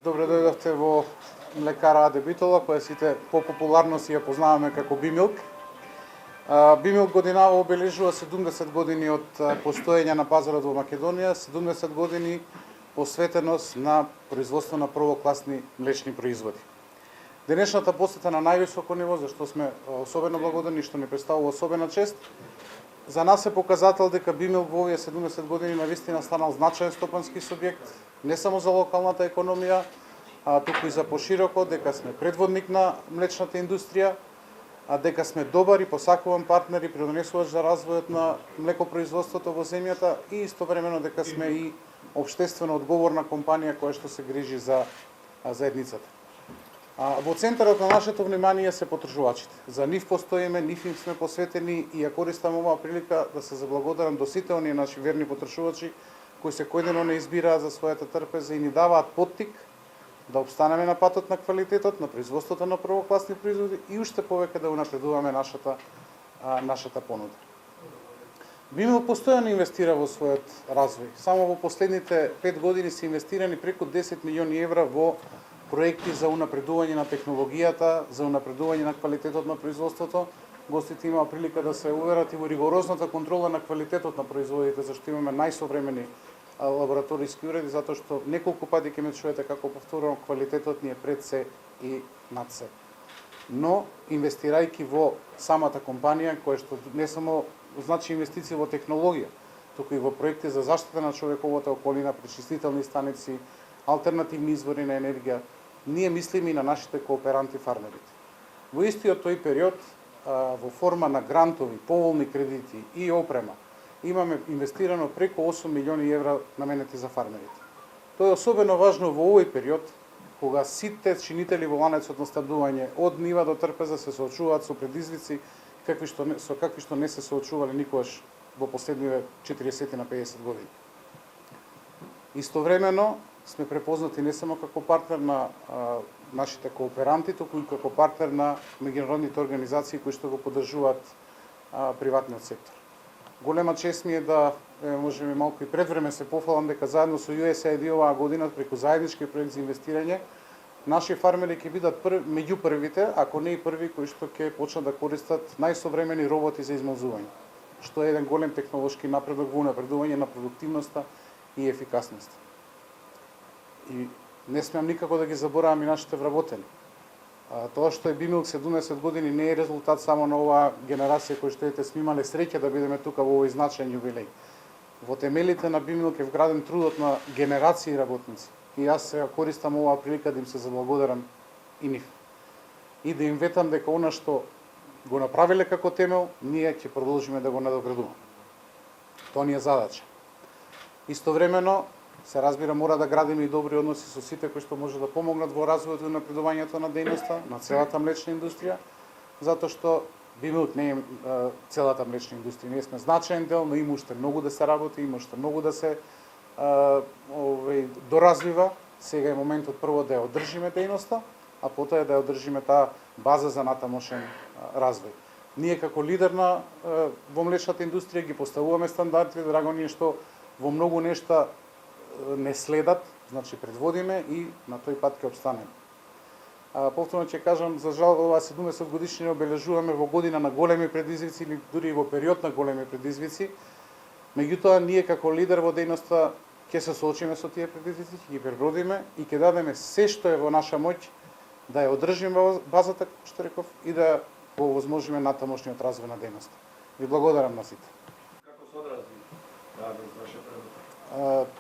Добре дојдовте во млекара АД Битола, која сите попопуларно си ја познаваме како Бимилк. Бимилк годинава обележува 70 години од постоење на пазарот во Македонија, 70 години посветеност на производство на првокласни млечни производи. Денешната посета на највисоко ниво, зашто сме особено благодарни, што ни представува особена чест, за нас е показател дека Бимилк во овие 70 години навистина станал значаен стопански субјект, не само за локалната економија, туку и за пошироко, дека сме предводник на млечната индустрија, дека сме добар и посакуван партнер и придонесувач за развојот на млекопроизводството во земјата и истовремено дека сме и општествено одговорна компанија која што се грижи за заедницата. Во центарот на нашето внимание се потржувачите. За нив постоиме, нив им сме посветени и ја користам оваа прилика да се заблагодарам до сите оние наши верни потржувачи кои секојдневно не избираат за својата трпеза и ни даваат поттик да обстанеме на патот на квалитетот, на производството на првокласни производи и уште повеќе да унапредуваме нашата понуда. Бимилк постојано инвестира во својот развој. Само во последните 5 години се инвестирани преку 10 милиони евра во проекти за унапредување на технологијата, за унапредување на квалитетот на производството. Гостите имаа прилика да се уверат и во ригорозната контрола на квалитетот на производите, зашто имаме најсовремени лабораториски уреди, затоа што неколку пати ќе ме чуете како повторувам, квалитетот ни е пред се и над се. Но инвестирајќи во самата компанија, која што не само значи инвестиции во технологија, туку и во проекти за заштита на човековата околина, пречистителни станици, алтернативни извори на енергија, ние мислиме и на нашите кооперанти фармерите. Во истиот тој период, во форма на грантови, поволни кредити и опрема, имаме инвестирано преку 8 милиони евра наменети за фармерите. Тоа е особено важно во овој период, кога сите чинители во ланецот на снабдување од нива до трпеза се соочуваат со предизвици со какви што не се соочувале никогаш во последниве 40 на 50 години. Истовремено сме препознати не само како партнер на нашите кооперанти, туку и како партнер на меѓународните организации кои што го поддржуваат приватниот сектор. Голема чест ми е да, можеби малку и пред време се пофалам дека заедно со USAID оваа година преку заеднички проект за инвестирање, наши фармери ќе бидат меѓу првите, ако не и први кои што ќе почнат да користат најсовремени роботи за измалзување, што е еден голем технолошки напредок во напредување на продуктивноста и ефикасноста. И не смеам никако да ги заборавам и нашите вработени. Тоа што е Бимилк 70 години не е резултат само на оваа генерација која што сме имале среќа да бидеме тука во овој значаен јубилеј. Во темелите на Бимилк е вграден трудот на генерации работници. И јас се користам оваа прилика да им се заблагодарам и нив. И да им ветам дека она што го направиле како темел, ние ќе продолжиме да го надоградуваме. Тоа ни е задача. Истовремено, се разбира, мора да градиме и добри односи со сите кои што може да помогнат во развојот и напредувањето на дејноста на целата млечна индустрија, затоа што Бимилк не е целата млечна индустрија. Ние сме значаен дел, но има уште многу да се работи, има уште многу да се доразвива. Сега е моментот прво да ја одржиме дејноста, а потоа да ја одржиме таа база за натамошен развој. Ние како лидер во млечната индустрија ги поставуваме стандардите, драго ни е што во многу нешта не следат, значи предводиме и на тој пат ќе обстанеме. Повторно ќе кажам, за жал, оваа 70 годишнина обележуваме во година на големи предизвици или дури и во период на големи предизвици. Меѓутоа, ние како лидер во дејноста ќе се соочиме со тие предизвици, ќе ги пребродиме и ќе дадеме се што е во наша моќ да ја одржиме базата, што реков, и да го овозможиме натамошниот развој на дејноста. Ви благодарам на сите. Како се одрази вашата работа?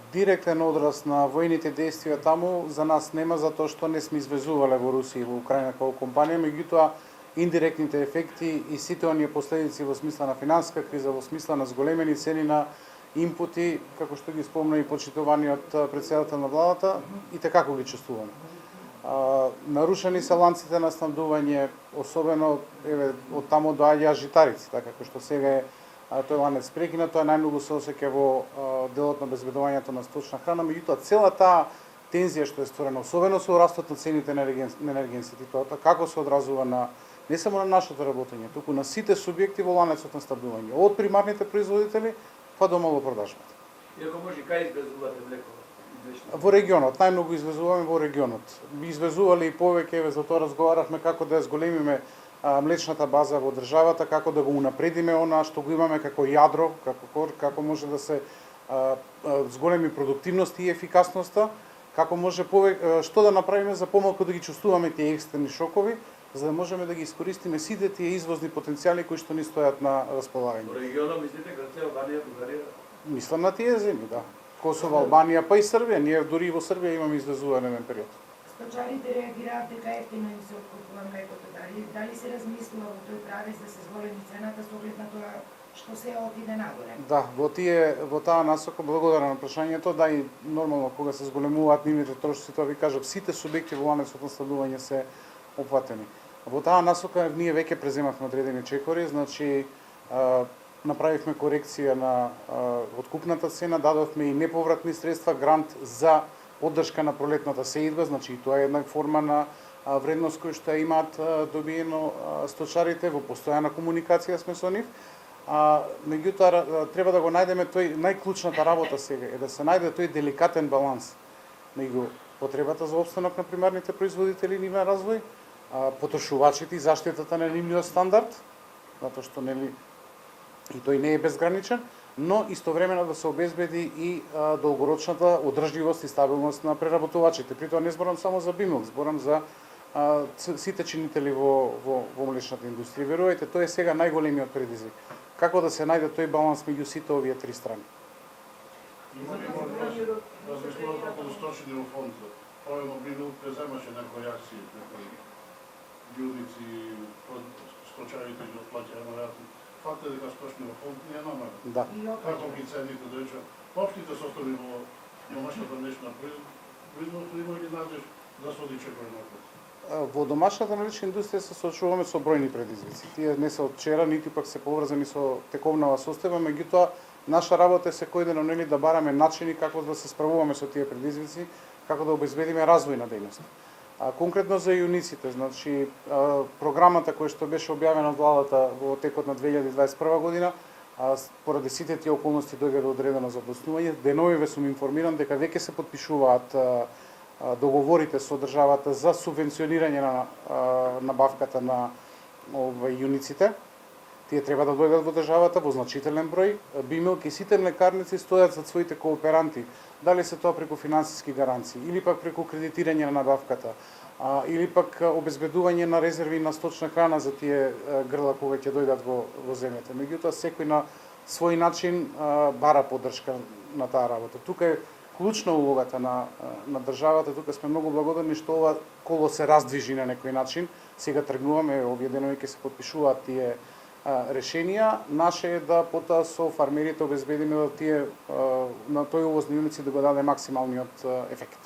Директен одраз на војните действија таму за нас нема, затоа што не сме извезувале во Русија и во Украина како компанија, меѓутоа индиректните ефекти и сите оние последици во смисла на финансиска криза, во смисла на зголемени цени на импути, како што ги спомна и почитуваниот претседател на владата, и така ги чувствуваме. Нарушени се ланците на снабдување, особено од таму доаѓаат житарици, така како што сега е тој ланец прекина, тоа најмногу се осеќа во делот на обезбедувањето на сточна храна, меѓутоа цела таа тензија што е створена, особено со растот на цените на енергенсите, тоа како се одразува на не само на нашето работење, туку на сите субјекти во ланецот на снабдување, од примарните производители па до малопродажбите. И ако може, кај извезувате млеко? Во регионот, најмногу извезуваме во регионот. Би извезувале и повеќе, еве за тоа разговаравме како да ја зголемиме млечната база во државата, како да го унапредиме она што го имаме како јадро, како може да се зголеми продуктивност и ефикасноста, како може што да направиме за помалку да ги чувствуваме тие екстерни шокови, за да можеме да ги искористиме сите тие извозни потенцијали кои што ни стојат на располагање. Во регионот мислите Грција, Албанија, Бугарија? Мислам на тие земји, да. Косово, Албанија, па и Србија. Ние дури и во Србија имаме извезуване на период. Сточарите реагираат дека ефтино им се откупува млекото. Дали се размислува во тој правец да се зголеми цената со оглед на тоа што се отиде нагоре? Да, во таа насока благодарам на прашањето, да и нормално кога се зголемуваат нивните трошоци, тоа ви кажав, сите субјекти во ланецот на снабдување се опфатени. Во таа насока ние веќе преземавме одредени чекори, значи направивме корекција на откупната цена, дадовме и неповратни средства, грант за поддршка на пролетната сеидба, значи и тоа е една форма на вредност која што имаат добиено сточарите, во постојана комуникација сме со нив. Меѓутоа треба да го најдеме тој најклучната работа сега е да се најде тој деликатен баланс меѓу потребата за опстанок на примарните производители и нивен развој, потрошувачите и заштитата на нивниот стандард, затоа што нели и тој не е безграничен, но истовремено да се обезбеди и долгорочната одржливост и стабилност на преработувачите. При тоа не зборам само за Бимилк, зборам за сите чинители во млечната индустрија. Верувајте, тоа е сега најголемиот предизвик. Како да се најде тој баланс меѓу сите овие три страни? Има ли можност размислувате околу сточни во фондот? Правилно Бимилк преземаше некои акции, некои јудници, сточарите ги отплаќаја на рати. Факт е дека сточни во фонд не е намален. Да. Како ги цените, да речем, општите состојби во домашната млечна производство има ли надеж да се оди чекори напред? Во домашната млечна индустрија се соочуваме со бројни предизвици. Тие не се од вчера, нити пак се поврзани со тековнава состојба, меѓутоа наша работа е секој ден нели да бараме начини како да се справуваме со тие предизвици, како да обезбедиме развој на дејност. Конкретно за јуниците, значи програмата која што беше објавена од владата во текот на 2021 година, поради сите тие околности дојде до одредено заблоснување, деновиве сум информиран дека веќе се потпишуваат договорите со државата за субвенционирање на набавката на јуниците. Тие треба да дојдат во државата во значителен број. Бимилк и сите млекарници стојат за своите кооперанти, дали се тоа преку финансиски гаранции, или пак преку кредитирање на набавката, или пак обезбедување на резерви на сточна храна за тие грла кои ќе дојдат во земјата. Меѓутоа, секој на свој начин бара поддршка на таа работа. Тука е клучна улогата на државата, тука сме многу благодарни што ова коло се раздвижи на некој начин. Сега тргнуваме, овие денови ќе се потпишуваат тие решенија. Наше е да потоа со фармерите обезбедиме да тие на тој увоз на јуници да го даде максималниот ефект.